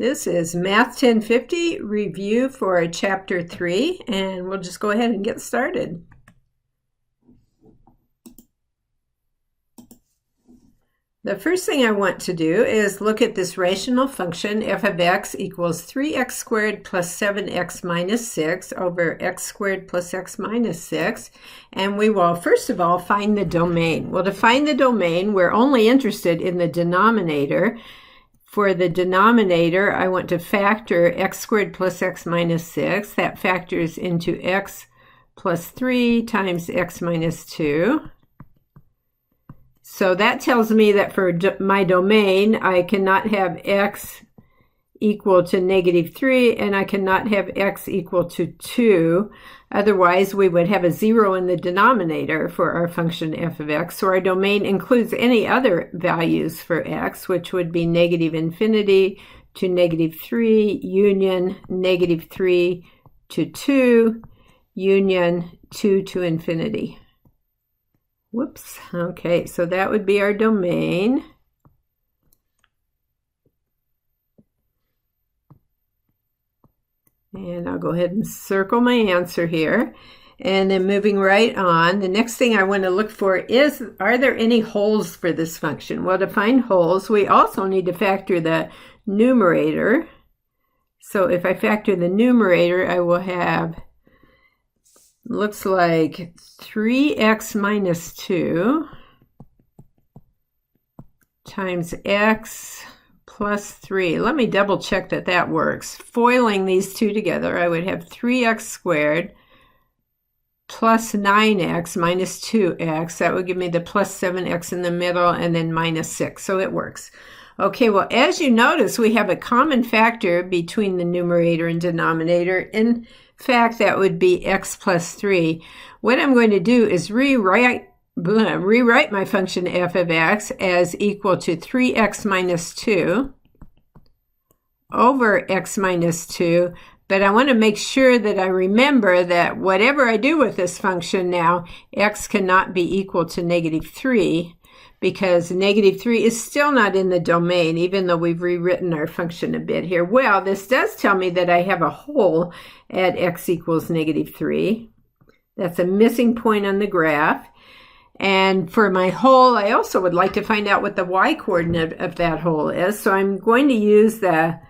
This is Math 1050 review for Chapter 3, and we'll just go ahead and get started. The first thing I want to do is look at this rational function f of x equals 3x squared plus 7x minus 6 over x squared plus x minus 6. And we will first of all find the domain. Well, to find the domain, we're only interested in the denominator. For the denominator, I want to factor x squared plus x minus 6. That factors into x plus 3 times x minus 2. So that tells me that for my domain, I cannot have x equal to negative 3, and I cannot have x equal to 2. Otherwise, we would have a 0 in the denominator for our function f of x. So our domain includes any other values for x, which would be negative infinity to negative 3, union negative 3 to 2, union 2 to infinity. Whoops. Okay, so that would be our domain. And I'll go ahead and circle my answer here. And then moving right on, the next thing I want to look for is, are there any holes for this function? Well, to find holes, we also need to factor the numerator. So if I factor the numerator, I will have, looks like 3x minus 2 times x plus 3. Let me double check that that works. Foiling these two together, I would have 3x squared plus 9x minus 2x. That would give me the plus 7x in the middle and then minus 6. So it works. Okay, well, as you notice, we have a common factor between the numerator and denominator. In fact, that would be x plus 3. What I'm going to do is rewrite my function f of x as equal to 3x minus 2 over x minus 2. But I want to make sure that I remember that whatever I do with this function now, x cannot be equal to negative 3, because negative 3 is still not in the domain, even though we've rewritten our function a bit here. Well, this does tell me that I have a hole at x equals negative 3. That's a missing point on the graph. And for my hole, I also would like to find out what the y-coordinate of that hole is. So I'm going to use the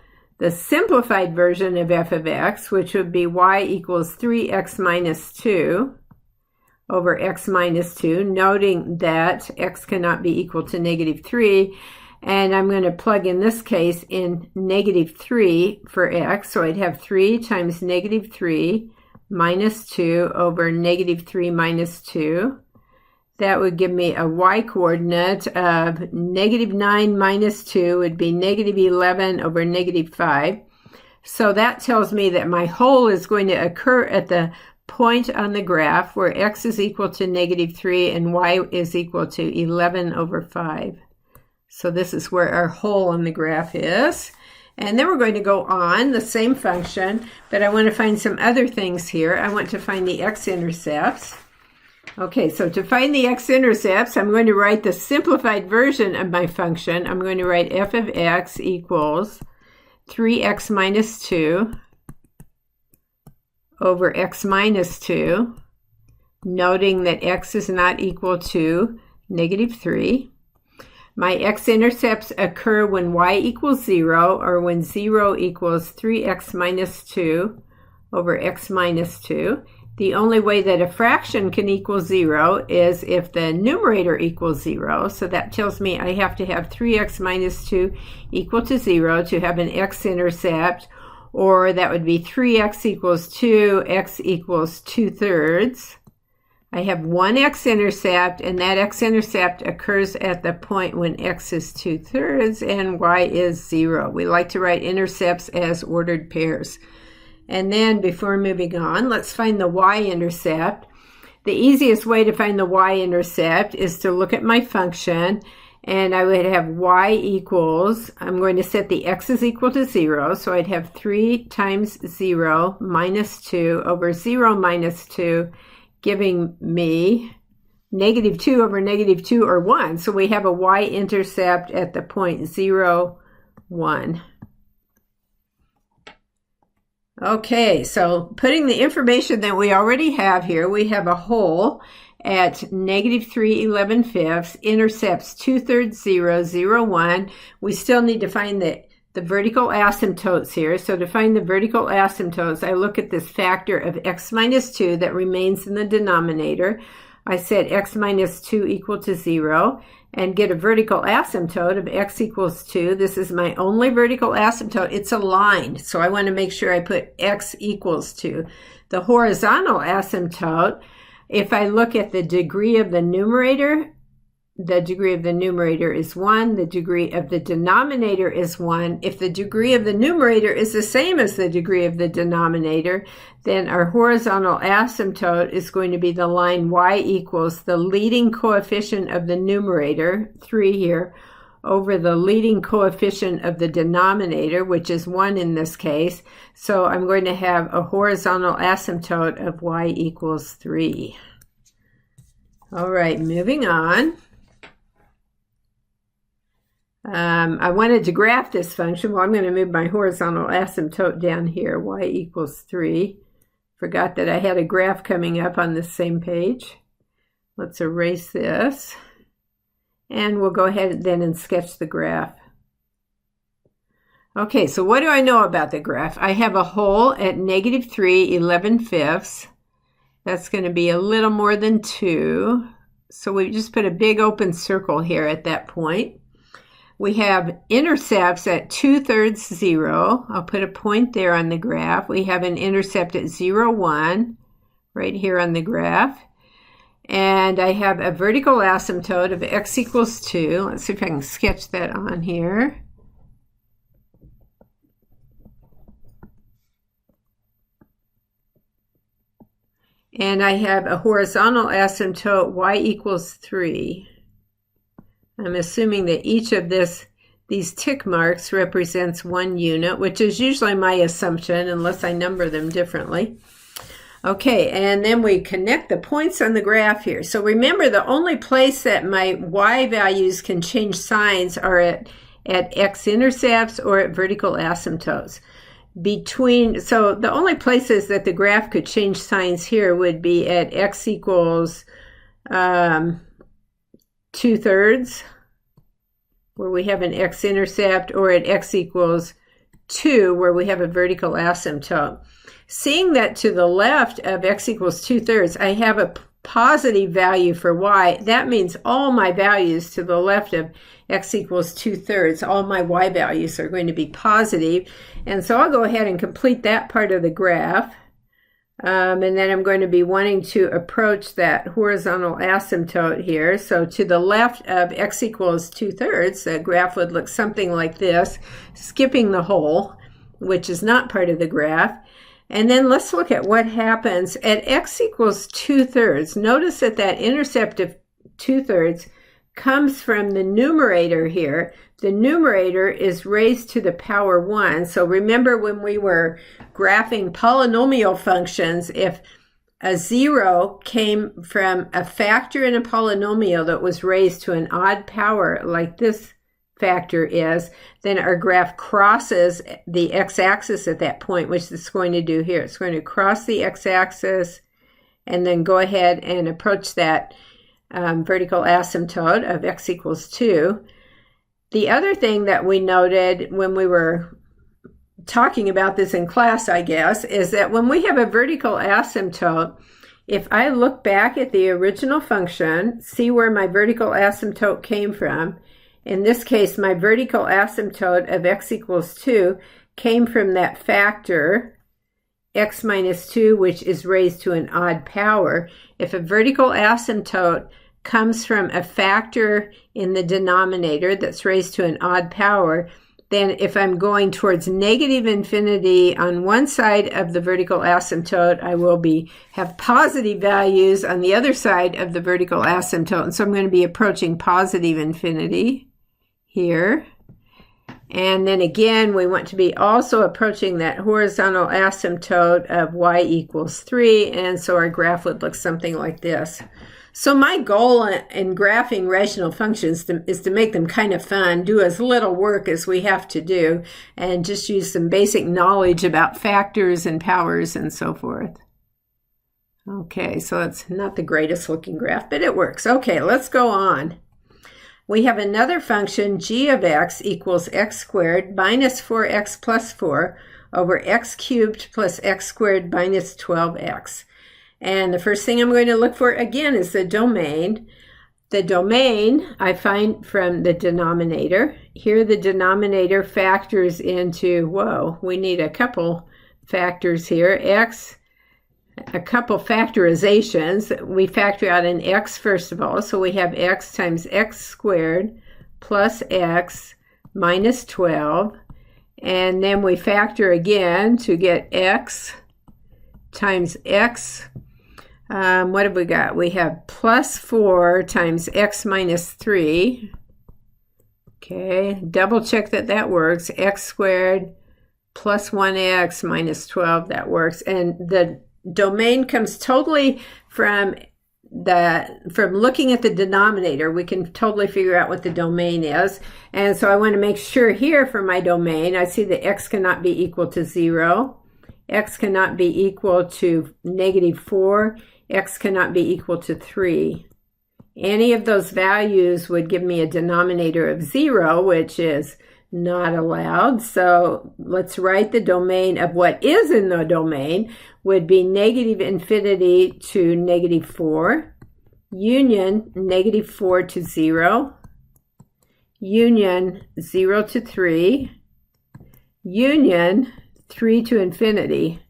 simplified version of f of x, which would be y equals 3x minus 2 over x minus 2, noting that x cannot be equal to negative 3. And I'm going to plug in this case in negative 3 for x. So I'd have 3 times negative 3 minus 2 over negative 3 minus 2. That would give me a y-coordinate of negative 9 minus 2 would be negative 11 over negative 5. So that tells me that my hole is going to occur at the point on the graph where x is equal to negative 3 and y is equal to 11 over 5. So this is where our hole on the graph is. And then we're going to go on the same function, but I want to find some other things here. I want to find the x-intercepts. Okay, so to find the x-intercepts, I'm going to write the simplified version of my function. I'm going to write f of x equals 3x minus 2 over x minus 2, noting that x is not equal to negative 3. My x-intercepts occur when y equals 0, or when 0 equals 3x minus 2 over x minus 2. The only way that a fraction can equal 0 is if the numerator equals 0. So that tells me I have to have 3x minus 2 equal to 0 to have an x-intercept, or that would be 3x equals 2, x equals 2/3. I have one x-intercept, and that x-intercept occurs at the point when x is 2/3 and y is 0. We like to write intercepts as ordered pairs. And then before moving on, let's find the y-intercept. The easiest way to find the y-intercept is to look at my function, and I would have y equals, I'm going to set the x's equal to 0, so I'd have 3 times 0 minus 2 over 0 minus 2, giving me negative 2 over negative 2, or 1. So we have a y-intercept at the point 0, 1. Okay, so putting the information that we already have here, we have a hole at -3 11/5, intercepts 2/3 0 0 1. We still need to find the vertical asymptotes here. So to find the vertical asymptotes, I look at this factor of x minus 2 that remains in the denominator. I set x minus 2 equal to 0 and get a vertical asymptote of x equals 2. This is my only vertical asymptote. It's a line, so I want to make sure I put x equals 2. The horizontal asymptote, if I look at the degree of the numerator is 1. The degree of the denominator is 1. If the degree of the numerator is the same as the degree of the denominator, then our horizontal asymptote is going to be the line y equals the leading coefficient of the numerator, 3 here, over the leading coefficient of the denominator, which is 1 in this case. So I'm going to have a horizontal asymptote of y equals 3. All right, moving on. I wanted to graph this function. Well, I'm going to move my horizontal asymptote down here, y equals 3. Forgot that I had a graph coming up on this same page. Let's erase this. And we'll go ahead then and sketch the graph. Okay, so what do I know about the graph? I have a hole at -3 11/5. That's going to be a little more than 2. So we just put a big open circle here at that point. We have intercepts at 2/3 0. I'll put a point there on the graph. We have an intercept at 0 1 right here on the graph. And I have a vertical asymptote of x equals 2. Let's see if I can sketch that on here. And I have a horizontal asymptote y equals 3. I'm assuming that each of these tick marks represents 1 unit, which is usually my assumption unless I number them differently. Okay, and then we connect the points on the graph here. So remember, the only place that my y values can change signs are at x-intercepts or at vertical asymptotes. So the only places that the graph could change signs here would be at x equals 2/3, where we have an x-intercept, or at x equals 2, where we have a vertical asymptote. Seeing that to the left of x equals 2/3, I have a positive value for y. That means all my values to the left of x equals 2/3, all my y values are going to be positive. And so I'll go ahead and complete that part of the graph. And then I'm going to be wanting to approach that horizontal asymptote here. So to the left of x equals 2/3, the graph would look something like this, skipping the hole, which is not part of the graph. And then let's look at what happens at x equals 2/3. Notice that that intercept of 2/3 comes from the numerator here. The numerator is raised to the power 1. So remember when we were graphing polynomial functions, if a 0 came from a factor in a polynomial that was raised to an odd power, like this factor is, then our graph crosses the x-axis at that point, which it's going to do here. It's going to cross the x-axis and then go ahead and approach that vertical asymptote of x equals 2. The other thing that we noted when we were talking about this in class, I guess, is that when we have a vertical asymptote, if I look back at the original function, see where my vertical asymptote came from. In this case, my vertical asymptote of x equals 2 came from that factor, x minus 2, which is raised to an odd power. If a vertical asymptote comes from a factor in the denominator that's raised to an odd power, then if I'm going towards negative infinity on one side of the vertical asymptote, I will have positive values on the other side of the vertical asymptote. And so I'm going to be approaching positive infinity here. And then again, we want to be also approaching that horizontal asymptote of y equals 3. And so our graph would look something like this. So my goal in graphing rational functions is to make them kind of fun, do as little work as we have to do, and just use some basic knowledge about factors and powers and so forth. Okay, so it's not the greatest looking graph, but it works. Okay, let's go on. We have another function, g of x equals x squared minus 4x plus 4 over x cubed plus x squared minus 12x. And the first thing I'm going to look for again is the domain. The domain I find from the denominator. Here the denominator factors into, whoa, we need a couple factors here. X, a couple factorizations. We factor out an x first of all. So we have x times x squared plus x minus 12. And then we factor again to get x times x. What have we got? We have plus 4 times x minus 3. Okay, double check that that works. X squared plus 1x minus 12, that works. And the domain comes totally from looking at the denominator. We can totally figure out what the domain is. And so I want to make sure here for my domain, I see that x cannot be equal to 0. X cannot be equal to -4. X cannot be equal to 3. Any of those values would give me a denominator of 0, which is not allowed. So let's write the domain of what is in the domain would be -infinity to -4, union -4 to 0, union 0 to 3, union 3 to infinity.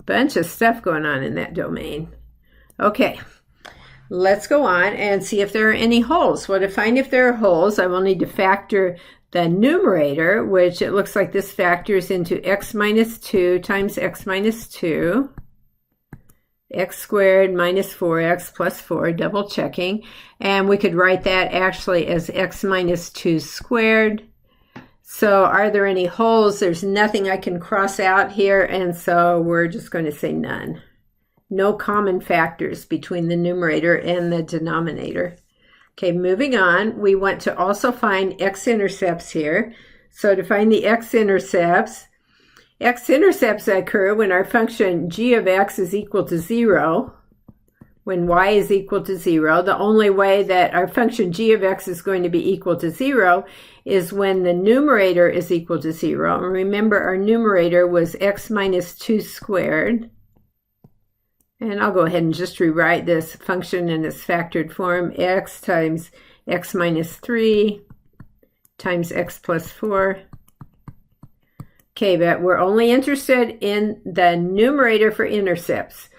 Bunch of stuff going on in that domain. Okay, let's go on and see if there are any holes. Well, to find if there are holes, I will need to factor the numerator, which it looks like this factors into x minus 2 times x minus 2, x squared minus 4x plus 4, double checking. And we could write that actually as x minus 2 squared. So are there any holes? There's nothing I can cross out here, and so we're just going to say none. No common factors between the numerator and the denominator. Okay, moving on, we want to also find x-intercepts here. So to find the x-intercepts occur when our function g of x is equal to 0, when y is equal to 0. The only way that our function g of x is going to be equal to 0 is when the numerator is equal to 0. And remember, our numerator was x minus 2 squared. And I'll go ahead and just rewrite this function in its factored form. X times x minus 3 times x plus 4. Okay, but we're only interested in the numerator for intercepts.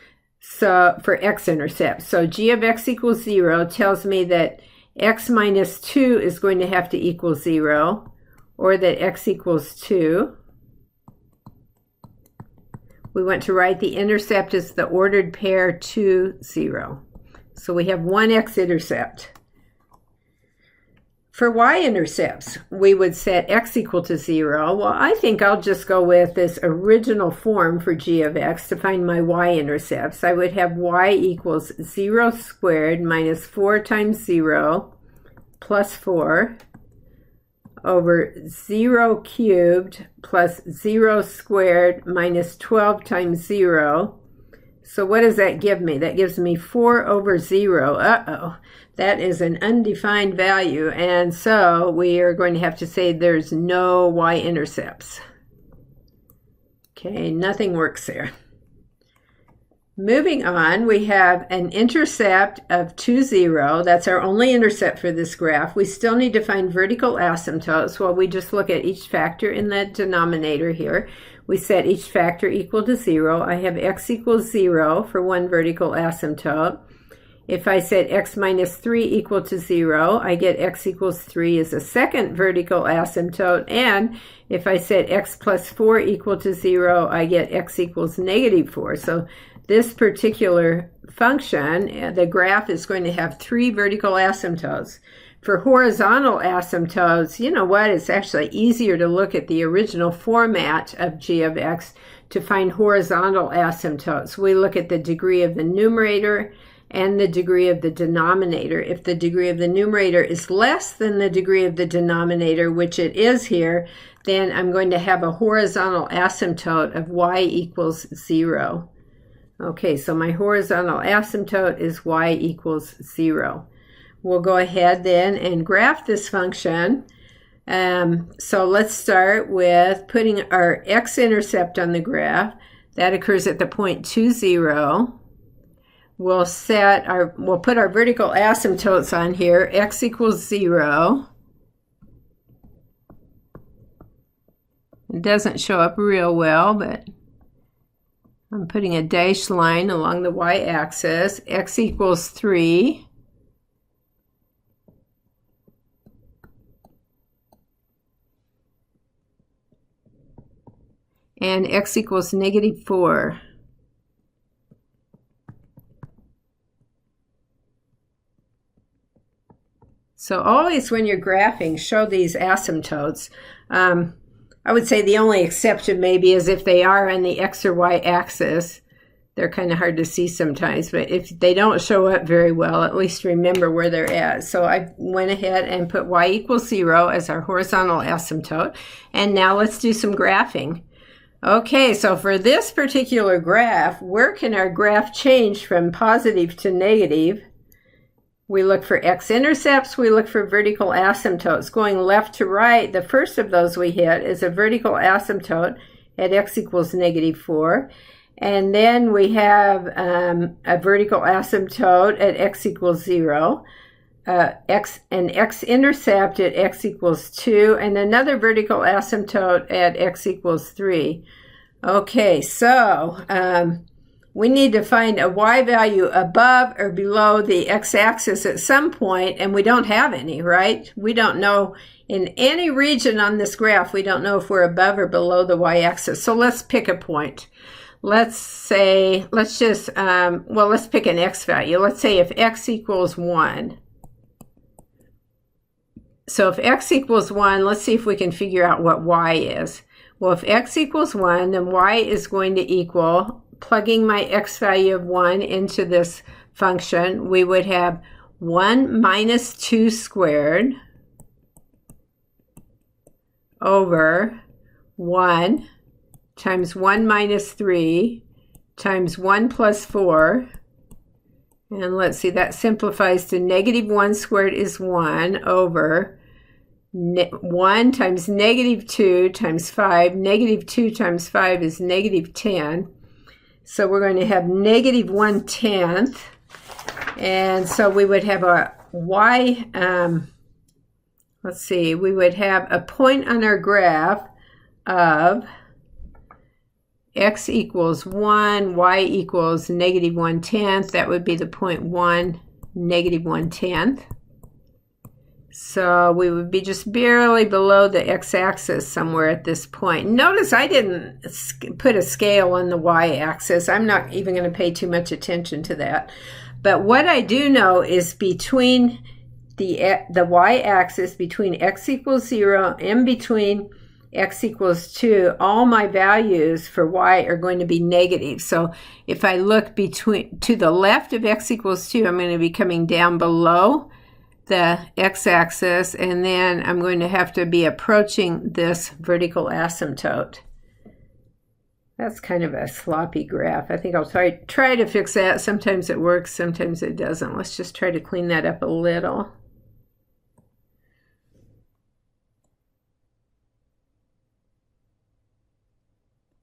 So for x-intercepts. So g of x equals 0 tells me that x minus 2 is going to have to equal 0, or that x equals 2. We want to write the intercept as the ordered pair 2, 0. So we have one x-intercept. For y-intercepts, we would set x equal to 0. Well, I think I'll just go with this original form for g of x to find my y-intercepts. I would have y equals 0 squared minus 4 times 0 plus 4 over 0 cubed plus 0 squared minus 12 times 0. So what does that give me? That gives me 4 over 0. Uh-oh. That is an undefined value, and so we are going to have to say there's no y-intercepts. Okay, nothing works there. Moving on, we have an intercept of 2, 0. That's our only intercept for this graph. We still need to find vertical asymptotes. Well, we just look at each factor in the denominator here. We set each factor equal to 0. I have x equals 0 for one vertical asymptote. If I set x minus 3 equal to 0, I get x equals 3 as a second vertical asymptote. And if I set x plus 4 equal to 0, I get x equals -4. So this particular function, the graph is going to have 3 vertical asymptotes. For horizontal asymptotes, you know what? It's actually easier to look at the original format of g of x to find horizontal asymptotes. We look at the degree of the numerator and the degree of the denominator. If the degree of the numerator is less than the degree of the denominator, which it is here, then I'm going to have a horizontal asymptote of y equals 0. Okay, so my horizontal asymptote is y equals 0. We'll go ahead then and graph this function. So let's start with putting our x-intercept on the graph. That occurs at the point 2, 0. We'll put our vertical asymptotes on here. X equals 0. It doesn't show up real well, but I'm putting a dashed line along the y-axis. X equals 3. And x equals -4. So always when you're graphing, show these asymptotes. I would say the only exception maybe is if they are on the x or y axis. They're kind of hard to see sometimes, but if they don't show up very well, at least remember where they're at. So I went ahead and put y equals 0 as our horizontal asymptote. And now let's do some graphing. Okay, so for this particular graph, where can our graph change from positive to negative? We look for x-intercepts, we look for vertical asymptotes. Going left to right, the first of those we hit is a vertical asymptote at x equals -4. And then we have a vertical asymptote at x equals 0. An x-intercept at x equals 2, and another vertical asymptote at x equals 3. Okay, so we need to find a y value above or below the x-axis at some point, and we don't have any, right? We don't know in any region on this graph, we don't know if we're above or below the y-axis. So let's pick a point. Let's pick an x value. Let's say if x equals 1. So if x equals 1, let's see if we can figure out what y is. Well, if x equals 1, then y is going to equal, plugging my x value of 1 into this function, we would have 1 minus 2 squared over 1 times 1 minus 3 times 1 plus 4. And let's see, that simplifies to -1 squared is 1 over 1 times -2 times 5. -2 times 5 is -10. So we're going to have -1/10. And so we would have a y, we would have a point on our graph of x equals 1, y equals -1/10. That would be the point 1, -1/10. So we would be just barely below the x-axis somewhere at this point. Notice I didn't put a scale on the y-axis. I'm not even going to pay too much attention to that. But what I do know is between the y-axis, between x equals 0 and between x equals 2, all my values for y are going to be negative. So if I look to the left of x equals 2, I'm going to be coming down below the x-axis, and then I'm going to have to be approaching this vertical asymptote. That's kind of a sloppy graph. I think I'll try to fix that. Sometimes it works, sometimes it doesn't. Let's just try to clean that up a little.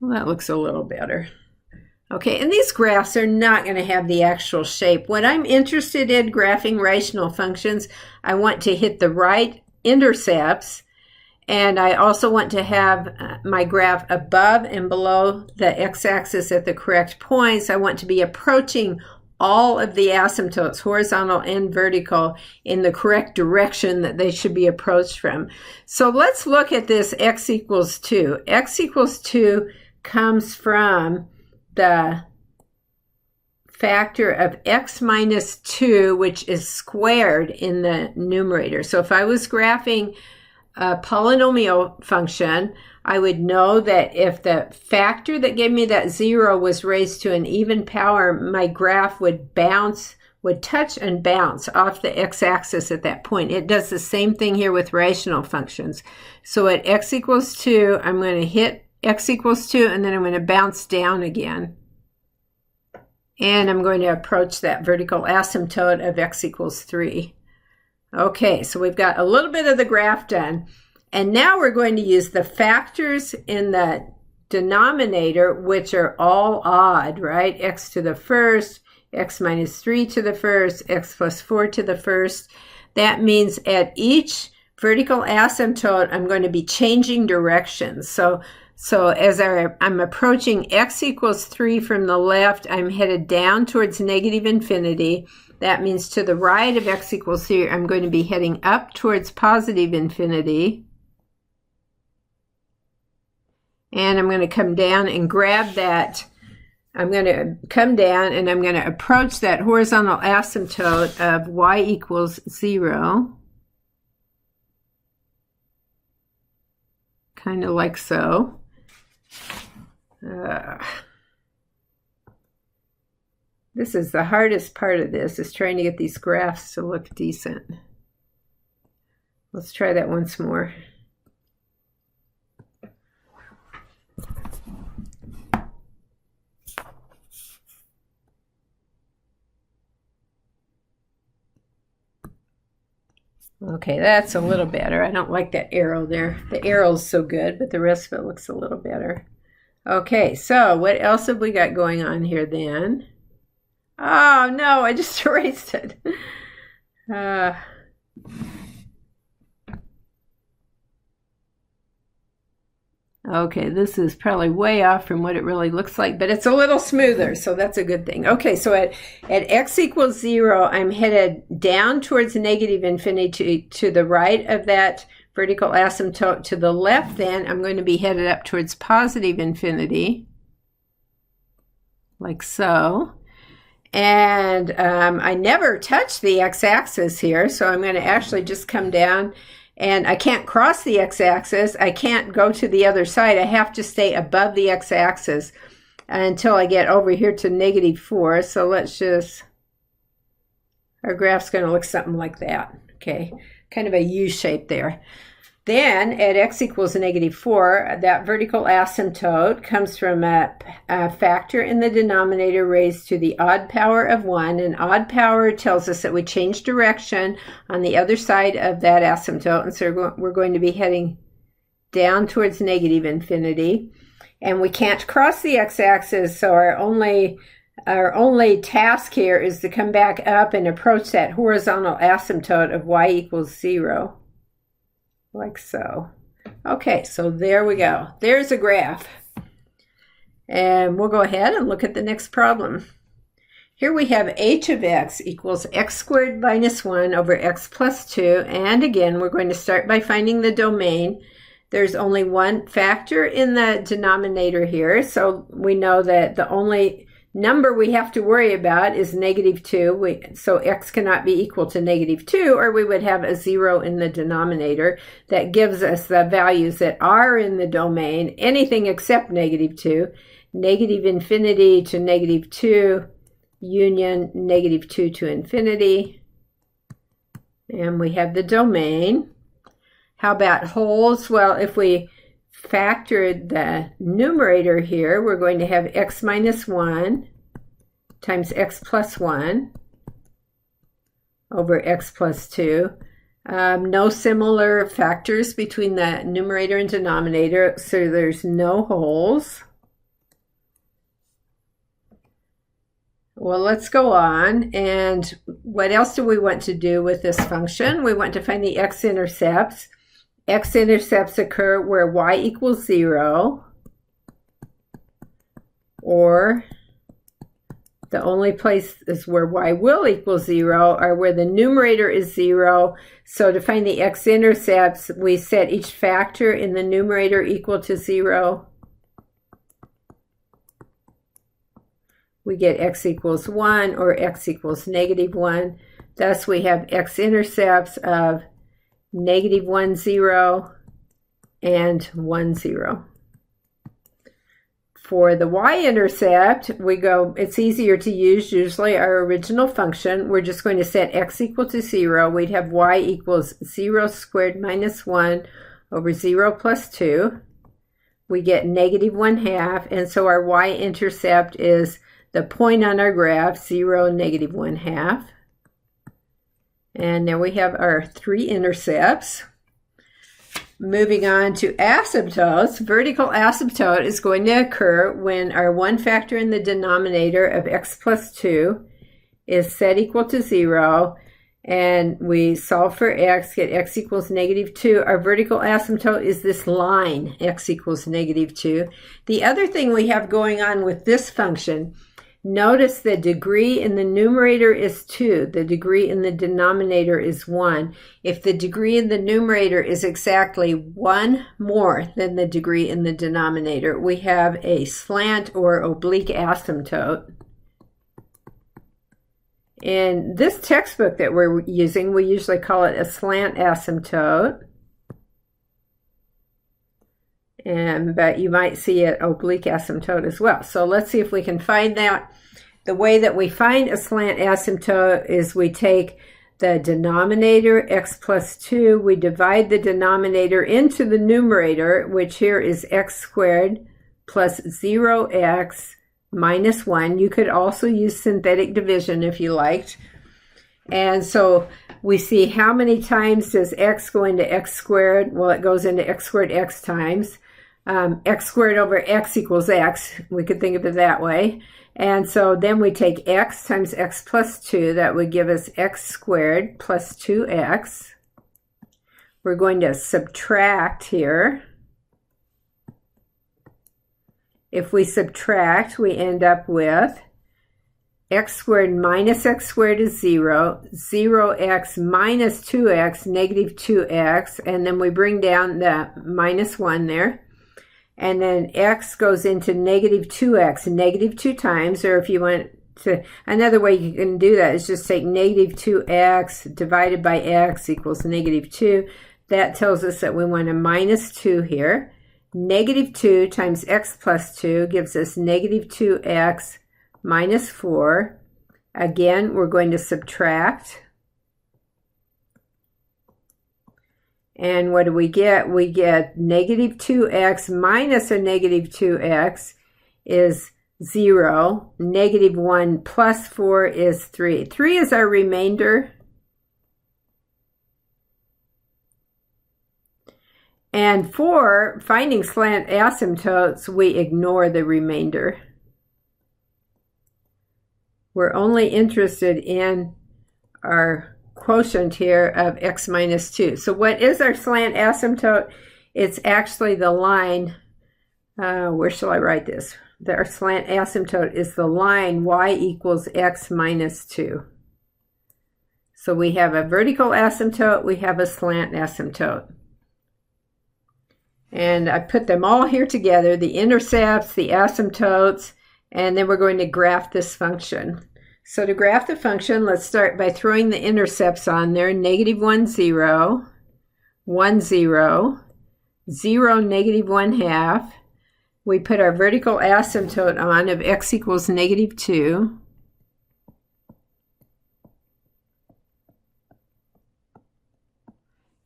Well, that looks a little better. Okay, and these graphs are not going to have the actual shape. When I'm interested in graphing rational functions, I want to hit the right intercepts, and I also want to have my graph above and below the x-axis at the correct points. I want to be approaching all of the asymptotes, horizontal and vertical, in the correct direction that they should be approached from. So let's look at this x equals 2. X equals 2 comes from the factor of x minus 2, which is squared in the numerator. So if I was graphing a polynomial function, I would know that if the factor that gave me that 0 was raised to an even power, my graph would bounce would touch and bounce off the x-axis at that point. It does the same thing here with rational functions. So at x equals 2, I'm going to hit x equals 2, and then I'm going to bounce down again. And I'm going to approach that vertical asymptote of x equals 3. Okay, so we've got a little bit of the graph done. And now we're going to use the factors in the denominator, which are all odd, right? X to the first, x minus 3 to the first, x plus 4 to the first. That means at each vertical asymptote, I'm going to be changing directions. So as I'm approaching x equals 3 from the left, I'm headed down towards negative infinity. That means to the right of x equals 3, I'm going to be heading up towards positive infinity. And I'm going to come down and grab that. I'm going to come down and I'm going to approach that horizontal asymptote of y equals 0. Kind of like so. This is the hardest part of this, is trying to get these graphs to look decent. Let's try that once more. Okay, that's a little better. I don't like that arrow there. The arrow's so good, but the rest of it looks a little better. Okay, so what else have we got going on here then? Oh, no, I just erased it. Okay, this is probably way off from what it really looks like, but it's a little smoother, so that's a good thing. Okay, so at x equals 0, I'm headed down towards negative infinity to the right of that vertical asymptote. To the left, then, I'm going to be headed up towards positive infinity, like so. And I never touch the x-axis here, so I'm going to actually just come down. And I can't cross the x-axis. I can't go to the other side. I have to stay above the x-axis until I get over here to negative 4. So let's just, our graph's going to look something like that. Okay, kind of a U shape there. Then at x equals negative 4, that vertical asymptote comes from a factor in the denominator raised to the odd power of 1. And odd power tells us that we change direction on the other side of that asymptote. And so we're going to be heading down towards negative infinity. And we can't cross the x-axis, so our only task here is to come back up and approach that horizontal asymptote of y equals 0. Like so. Okay, so there we go. There's a graph. And we'll go ahead and look at the next problem. Here we have h of x equals x squared minus 1 over x plus 2. And again, we're going to start by finding the domain. There's only one factor in the denominator here, so we know that the only number we have to worry about is negative 2. So x cannot be equal to negative 2, or we would have a 0 in the denominator. That gives us the values that are in the domain, anything except negative 2. Negative infinity to negative 2, union negative 2 to infinity. And we have the domain. How about wholes? Well, if we factored the numerator here, we're going to have x minus 1 times x plus 1 over x plus 2. No similar factors between the numerator and denominator, so there's no wholes. Well, let's go on. And what else do we want to do with this function? We want to find the x-intercepts. X-intercepts occur where y equals 0, or the only places where y will equal 0 are where the numerator is 0. So to find the x-intercepts, we set each factor in the numerator equal to 0. We get x equals 1 or x equals negative 1. Thus we have x-intercepts of negative 1, 0, and 1, 0. For the y-intercept, we go, it's easier to use usually our original function. We're just going to set x equal to 0. We'd have y equals 0 squared minus 1 over 0 plus 2. We get negative 1/2, and so our y-intercept is the point on our graph, 0, negative 1/2. And there we have our 3 intercepts. Moving on to asymptotes, vertical asymptote is going to occur when our one factor in the denominator of x plus 2 is set equal to 0, and we solve for x, get x equals negative 2. Our vertical asymptote is this line, x equals negative 2. The other thing we have going on with this function, notice the degree in the numerator is 2. The degree in the denominator is 1. If the degree in the numerator is exactly 1 more than the degree in the denominator, we have a slant or oblique asymptote. In this textbook that we're using, we usually call it a slant asymptote. But you might see an oblique asymptote as well. So let's see if we can find that. The way that we find a slant asymptote is we take the denominator, x plus 2, we divide the denominator into the numerator, which here is x squared plus 0x minus 1. You could also use synthetic division if you liked. And so we see how many times does x go into x squared? Well, it goes into x squared x times. X squared over x equals x. We could think of it that way. And so then we take x times x plus 2. That would give us x squared plus 2x. We're going to subtract here. If we subtract, we end up with x squared minus x squared is 0, 0x minus 2x, negative 2x, and then we bring down the minus 1 there. And then x goes into negative 2x, negative 2 times, or if you want to, another way you can do that is just take negative 2x divided by x equals negative 2. That tells us that we want a minus 2 here. Negative 2 times x plus 2 gives us negative 2x minus 4. Again, we're going to subtract. And what do we get? We get negative 2x minus a negative 2x is 0. Negative 1 plus 4 is 3. 3 is our remainder. And for finding slant asymptotes, we ignore the remainder. We're only interested in our quotient here of x minus 2. So what is our slant asymptote? It's actually the line, where shall I write this? Our slant asymptote is the line y equals x minus 2. So we have a vertical asymptote, we have a slant asymptote. And I put them all here together, the intercepts, the asymptotes, and then we're going to graph this function. So to graph the function, let's start by throwing the intercepts on there. Negative 1, 0, 1, 0, 0, negative 1/2. We put our vertical asymptote on of x equals negative 2.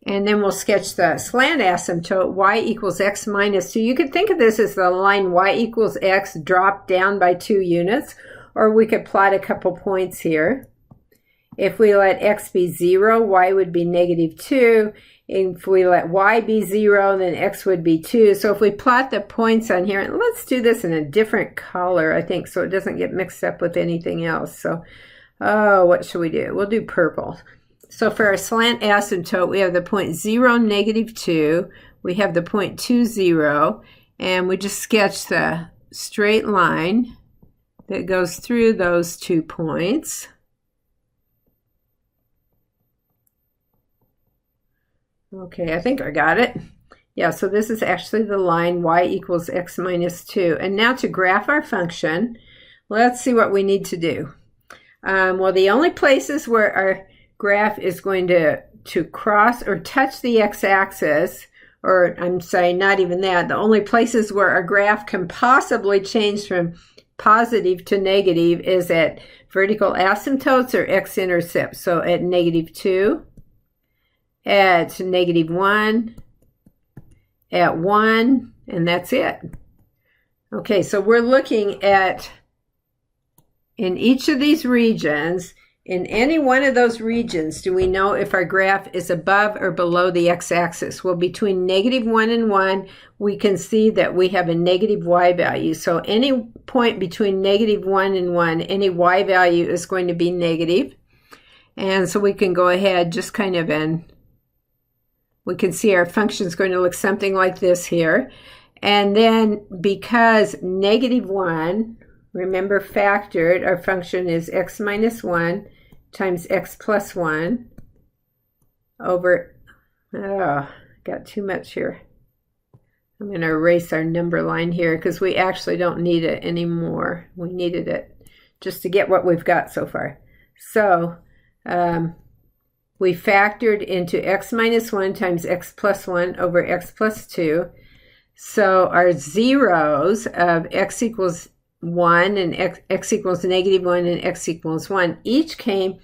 And then we'll sketch the slant asymptote, y equals x minus 2. You could think of this as the line y equals x dropped down by 2 units, or we could plot a couple points here. If we let x be 0, y would be negative 2. If we let y be 0, then x would be 2. So if we plot the points on here, and let's do this in a different color, I think, so it doesn't get mixed up with anything else. So, what should we do? We'll do purple. So for our slant asymptote, we have the point 0, negative 2. We have the point 2, 0. And we just sketch the straight line that goes through those 2 points. Okay, I think I got it. Yeah, so this is actually the line y equals x minus 2. And now to graph our function, let's see what we need to do. Well, the only places where our graph is going to cross or touch the x-axis or I'm saying not even that, the only places where our graph can possibly change from positive to negative is at vertical asymptotes or x-intercepts. So at -2, at -1, at 1, and that's it. Okay, so we're looking at, in each of these regions, in any one of those regions, do we know if our graph is above or below the x-axis? Well, between -1 and 1, we can see that we have a negative y value. So any point between -1 and 1, any y value is going to be negative. And so we can go ahead just kind of, and we can see our function is going to look something like this here. And then because -1, remember factored, our function is x minus 1 times x plus 1 over, oh, got too much here. I'm going to erase our number line here because we actually don't need it anymore. We needed it just to get what we've got so far. So we factored into x minus 1 times x plus 1 over x plus 2. So our zeros of x equals 1 and x equals -1 and x equals 1 each came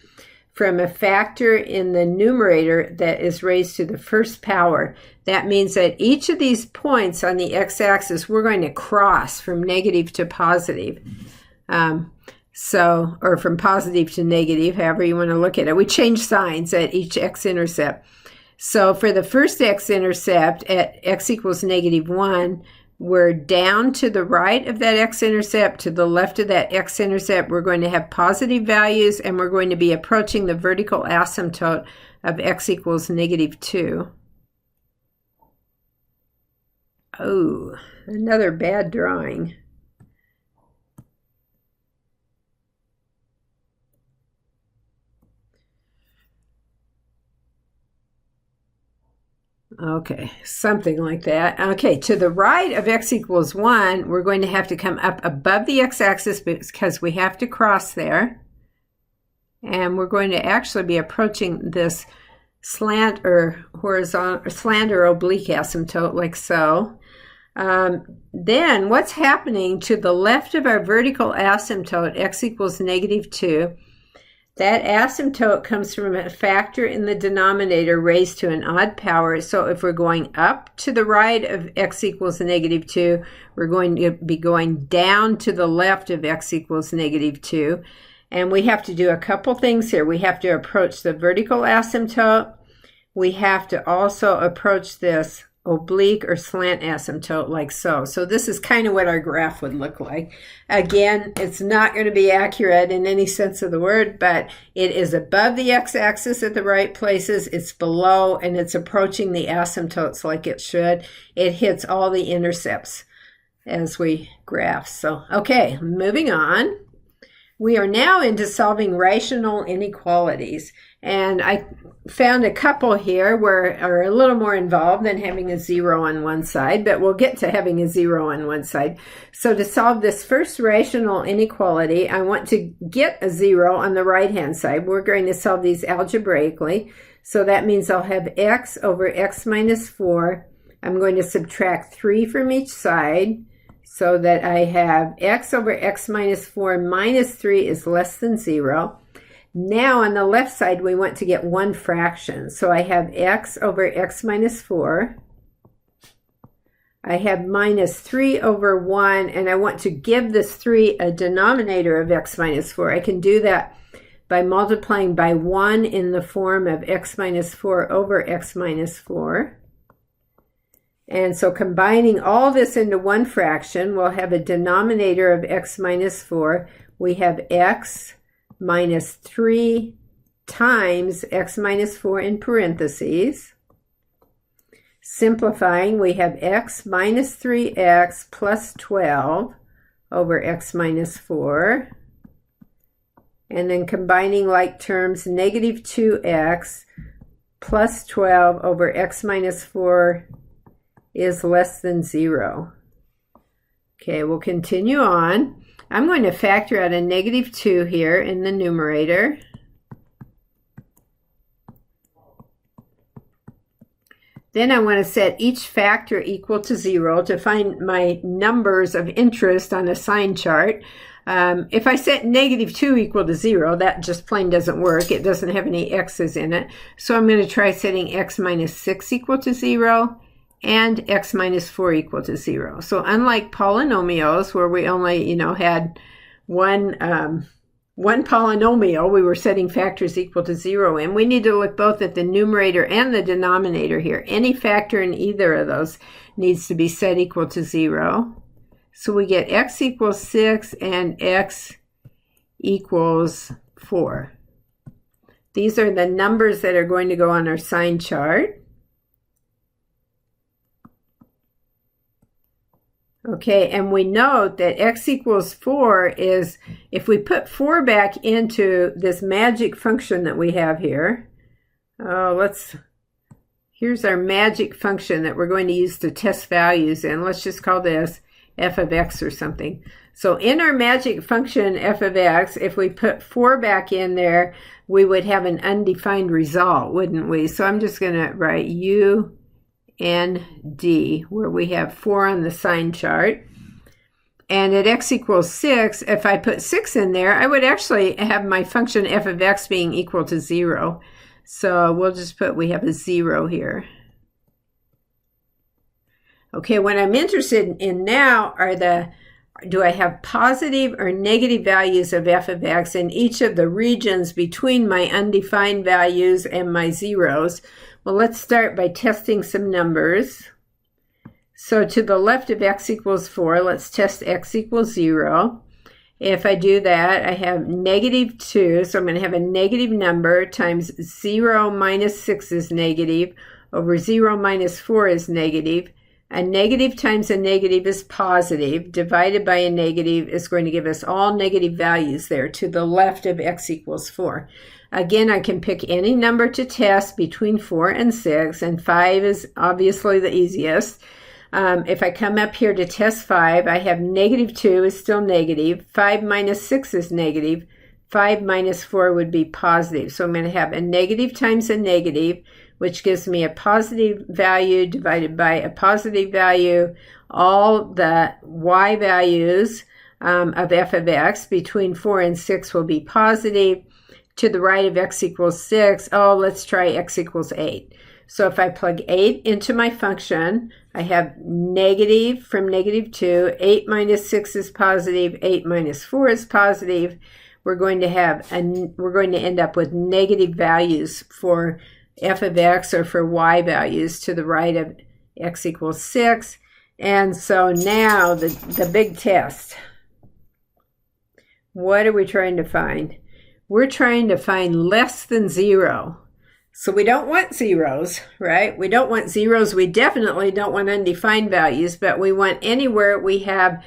from a factor in the numerator that is raised to the first power. That means that each of these points on the x-axis we're going to cross from negative to positive. Or from positive to negative, however you want to look at it. We change signs at each x-intercept. So for the first x-intercept at x equals -1, we're down to the right of that x-intercept, to the left of that x-intercept. We're going to have positive values, and we're going to be approaching the vertical asymptote of x equals -2. Oh, another bad drawing. Okay, something like that. Okay, to the right of x equals 1, we're going to have to come up above the x-axis because we have to cross there. And we're going to actually be approaching this slant or horizontal, slant or oblique asymptote like so. Then what's happening to the left of our vertical asymptote, x equals -2, that asymptote comes from a factor in the denominator raised to an odd power. So if we're going up to the right of x equals -2, we're going to be going down to the left of x equals -2. And we have to do a couple things here. We have to approach the vertical asymptote. We have to also approach this oblique or slant asymptote like so. So this is kind of what our graph would look like. Again, it's not going to be accurate in any sense of the word, but it is above the x-axis at the right places, it's below, and it's approaching the asymptotes like it should. It hits all the intercepts as we graph. So, okay, moving on. We are now into solving rational inequalities. And I found a couple here where are a little more involved than having a 0 on one side, but we'll get to having a 0 on one side. So to solve this first rational inequality, I want to get a 0 on the right-hand side. We're going to solve these algebraically. So that means I'll have x over x minus 4. I'm going to subtract 3 from each side so that I have x over x minus 4 minus 3 is less than 0. Now on the left side, we want to get one fraction. So I have x over x minus 4. I have minus 3 over 1, and I want to give this 3 a denominator of x minus 4. I can do that by multiplying by 1 in the form of x minus 4 over x minus 4. And so combining all this into one fraction, we'll have a denominator of x minus 4. We have x minus 3 times x minus 4 in parentheses. Simplifying, we have x minus 3x plus 12 over x minus 4. And then combining like terms, negative 2x plus 12 over x minus 4 is less than 0. Okay, we'll continue on. I'm going to factor out a negative 2 here in the numerator. Then I want to set each factor equal to 0 to find my numbers of interest on a sign chart. If I set -2 equal to 0, that just plain doesn't work. It doesn't have any x's in it. So I'm going to try setting x minus 6 equal to 0 and x minus 4 equal to 0. So unlike polynomials where we only, had one polynomial, we were setting factors equal to 0 in, we need to look both at the numerator and the denominator here. Any factor in either of those needs to be set equal to 0. So we get x equals 6 and x equals 4. These are the numbers that are going to go on our sign chart. Okay, and we note that x equals 4 is, if we put 4 back into this magic function that we have here, here's our magic function that we're going to use to test values in. Let's just call this f of x or something. So in our magic function f of x, if we put 4 back in there, we would have an undefined result, wouldn't we? So I'm just going to write u and d, where we have 4 on the sign chart. And at x equals 6, if I put 6 in there, I would actually have my function f of x being equal to 0. So we'll just put, we have a 0 here. Okay, what I'm interested in now are do I have positive or negative values of f of x in each of the regions between my undefined values and my zeros? Well, let's start by testing some numbers. So to the left of x equals 4, let's test x equals 0. If I do that, I have -2, so I'm going to have a negative number times 0 minus 6 is negative, over 0 minus 4 is negative. A negative times a negative is positive, divided by a negative is going to give us all negative values there to the left of x equals 4. Again, I can pick any number to test between 4 and 6, and 5 is obviously the easiest. If I come up here to test 5, I have -2 is still negative, 5 minus 6 is negative, 5 minus 4 would be positive. So I'm going to have a negative times a negative, which gives me a positive value divided by a positive value. All the y values of f of x between 4 and 6 will be positive. To the right of x equals 6, let's try x equals 8. So if I plug 8 into my function, I have negative from -2, 8 minus 6 is positive, 8 minus 4 is positive. We're going to end up with negative values for f of x or for y values to the right of x equals 6. And so now the big test. What are we trying to find? We're trying to find less than 0. So we don't want zeros, right? We don't want zeros. We definitely don't want undefined values, but we want anywhere we have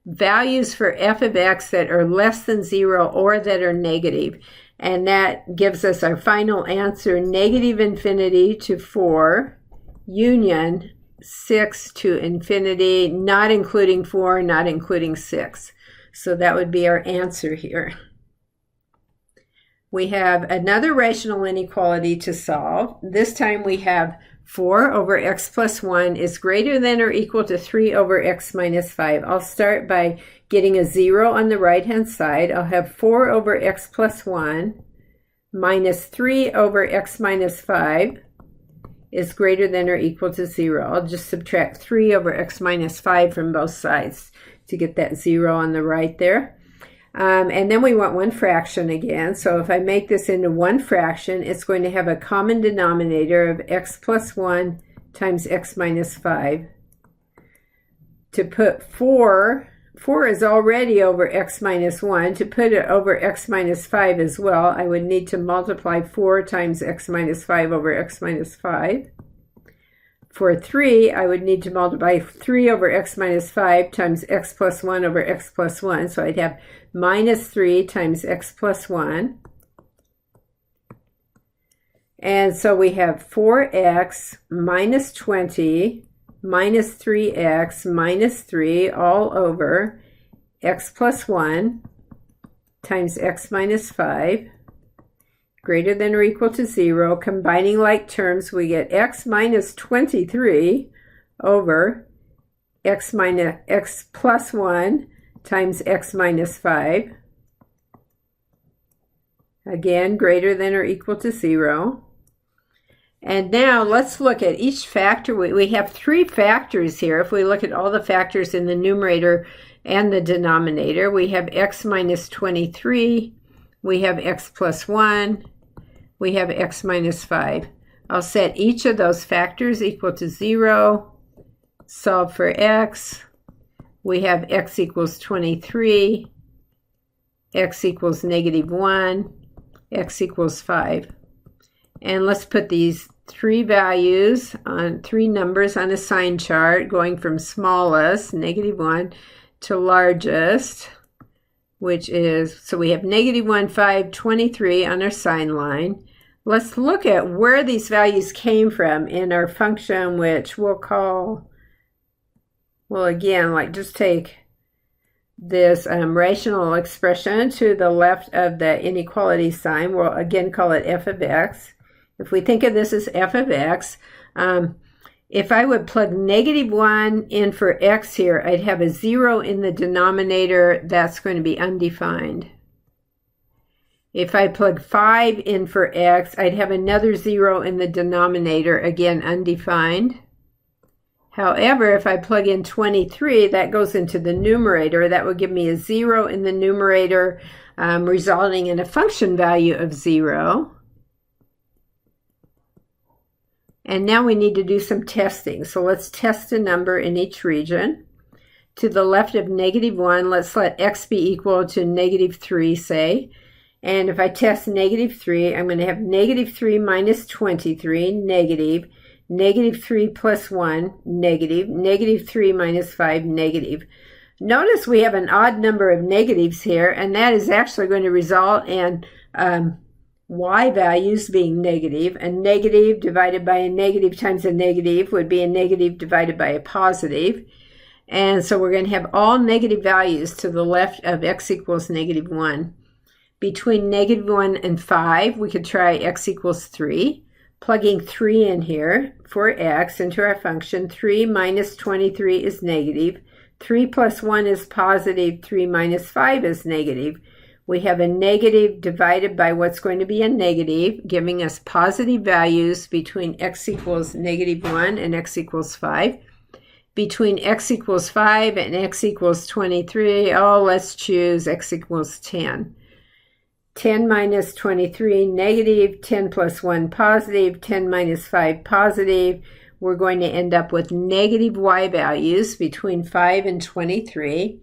values for f of x that are less than 0 or that are negative. And that gives us our final answer, -infinity to 4, union 6 to infinity, not including 4, not including 6. So that would be our answer here. We have another rational inequality to solve. This time we have 4 over x plus 1 is greater than or equal to 3 over x minus 5. I'll start by getting a 0 on the right-hand side. I'll have 4 over x plus 1 minus 3 over x minus 5 is greater than or equal to 0. I'll just subtract 3 over x minus 5 from both sides to get that 0 on the right there. And then we want one fraction again. So if I make this into one fraction, it's going to have a common denominator of x plus 1 times x minus 5. To put 4 is already over x minus 1. To put it over x minus 5 as well, I would need to multiply 4 times x minus 5 over x minus 5. For 3, I would need to multiply 3 over x minus 5 times x plus 1 over x plus 1. So I'd have minus 3 times x plus 1. And so we have 4x minus 20 minus 3x minus 3 all over x plus 1 times x minus 5 greater than or equal to 0. Combining like terms, we get x minus 23 over x plus 1 times x minus 5. Again, greater than or equal to 0. And now let's look at each factor. We have 3 factors here. If we look at all the factors in the numerator and the denominator, we have x minus 23, we have x plus 1, we have x minus 5. I'll set each of those factors equal to 0, solve for x. We have x equals 23, x equals negative 1, x equals 5. And let's put these 3 values on 3 numbers on a sign chart going from smallest, negative 1, to largest, which is, so we have negative 1, 5, 23 on our sign line. Let's look at where these values came from in our function, which we'll call, well, again, like just take this rational expression to the left of the inequality sign. We'll again call it f of x. If we think of this as f of x, if I would plug negative 1 in for x here, I'd have a 0 in the denominator. That's going to be undefined. If I plug 5 in for x, I'd have another 0 in the denominator, again undefined. However, if I plug in 23, that goes into the numerator. That would give me a 0 in the numerator, resulting in a function value of 0. And now we need to do some testing. So let's test a number in each region. To the left of negative 1, let's let x be equal to negative 3, say. And if I test negative 3, I'm going to have negative 3 minus 23, negative. Negative 3 plus 1, negative. Negative 3 minus 5, negative. Notice we have an odd number of negatives here, and that is actually going to result in y values being negative. A negative divided by a negative times a negative would be a negative divided by a positive. And so we're going to have all negative values to the left of x equals negative 1. Between negative 1 and 5, we could try x equals 3. Plugging 3 in here for x into our function, 3 minus 23 is negative. 3 plus 1 is positive. 3 minus 5 is negative. We have a negative divided by what's going to be a negative, giving us positive values between x equals negative 1 and x equals 5. Between x equals 5 and x equals 23, let's choose x equals 10. 10 minus 23, negative. 10 plus 1, positive. 10 minus 5, positive. We're going to end up with negative y values between 5 and 23.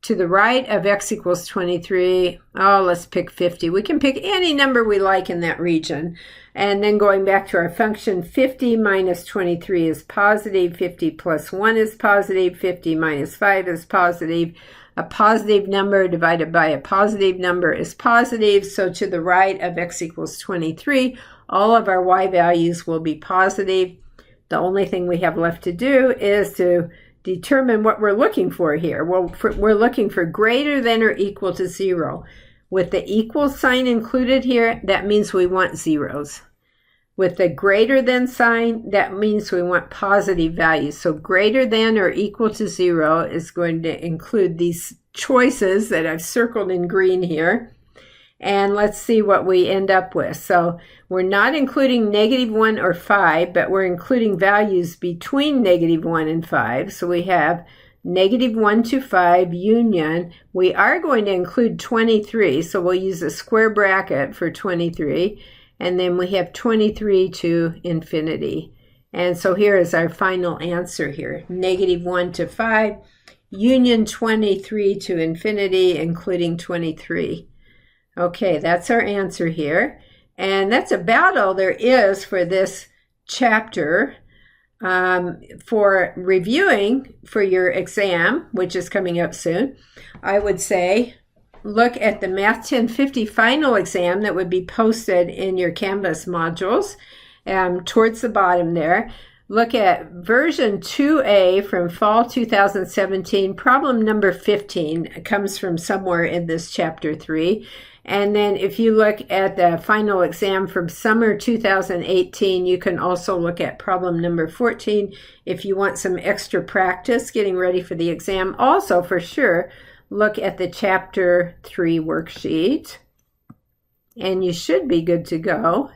To the right of x equals 23, let's pick 50. We can pick any number we like in that region. And then going back to our function, 50 minus 23 is positive. 50 plus 1 is positive. 50 minus 5 is positive. A positive number divided by a positive number is positive. So to the right of x equals 23, all of our y values will be positive. The only thing we have left to do is to determine what we're looking for here. Well, we're looking for greater than or equal to 0. With the equal sign included here, that means we want zeros. With the greater than sign, that means we want positive values. So greater than or equal to 0 is going to include these choices that I've circled in green here. And let's see what we end up with. So we're not including negative 1 or 5, but we're including values between negative 1 and 5. So we have negative 1 to 5 union. We are going to include 23, so we'll use a square bracket for 23. And then we have 23 to infinity. And so here is our final answer here. Negative 1 to 5, union 23 to infinity, including 23. Okay, that's our answer here. And that's about all there is for this chapter. For reviewing for your exam, which is coming up soon, I would say look at the Math 1050 final exam that would be posted in your Canvas modules towards the bottom there. Look at version 2A from fall 2017. Problem number 15 comes from somewhere in this chapter 3. And then if you look at the final exam from summer 2018, you can also look at problem number 14 if you want some extra practice getting ready for the exam. Also, for sure, look at the chapter 3 worksheet, and you should be good to go.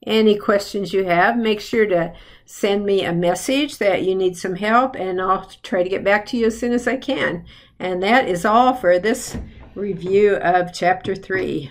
Any questions you have, make sure to send me a message that you need some help, and I'll try to get back to you as soon as I can. And that is all for this review of chapter 3.